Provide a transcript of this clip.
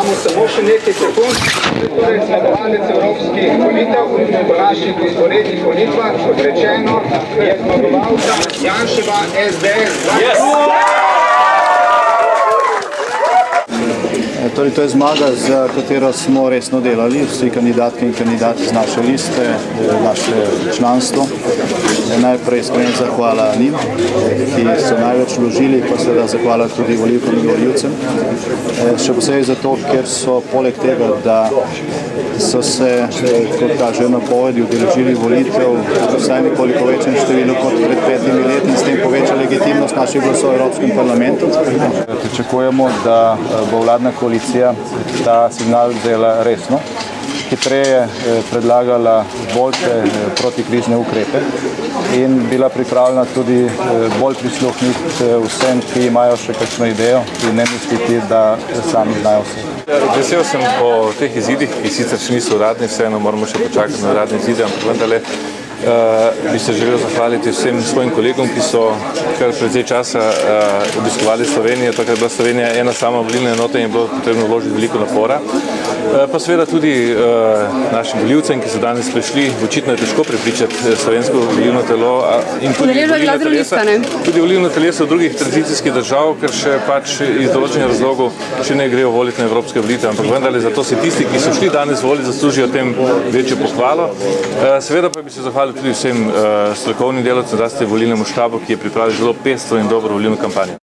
Imamo samo še nekaj sekund, torej zmagovalec evropskih volitev po naših vzporednih volitvah, kot rečeno, je zmagovalka Janševa SDS. Torej, to je zmaga, za katero smo resno delali, vsi kandidatke in kandidati z naše liste, naše članstvo. Najprej iskrena zahvala njim, ki so največ vložili, pa seveda zahvala tudi volivkam in volivcem. Še posebej zato, ker so poleg tega, da so se, kot kaže napovedi, udeležili volitev vsaj nekoliko večjem številu kot pred 5 leti in s tem povečali legitimnost naših glasov v Evropskem parlamentu. Pričakujemo, da bo vladna koalicija ta signal vzela resno, hitreje predlagala boljše protikrizne ukrepe in bila pripravljena tudi bolj prisluhniti vsem, ki imajo še kakšno idejo in ne misliti, da sami znajo vse. Vesel sem po teh izidih, ki sicer še niso uradni, vseeno moramo še počakati na uradne izide, ampak vendarle bi se želel zahvaliti vsem svojim kolegom, ki so kar precej časa obiskovali Slovenijo. Takrat je bila Slovenija ena sama volilna enota in je bilo potrebno vložiti veliko napora. Pa seveda tudi našim volivcem, ki so danes prišli, očitno je težko prepričati slovensko volilno telo in tudi volilno teleso drugih tranzicijskih držav, ker še pač iz določenih razlogov še ne grejo voliti na evropske volitve, ampak vendarle zato si tisti, ki so šli danes voliti, zaslužijo tem večjo pohvalo. Seveda pa bi se zahvalil tudi vsem strokovnim delavcem, zlasti volilnemu štabu, ki je pripravil zelo pestro in dobro volilno kampanjo.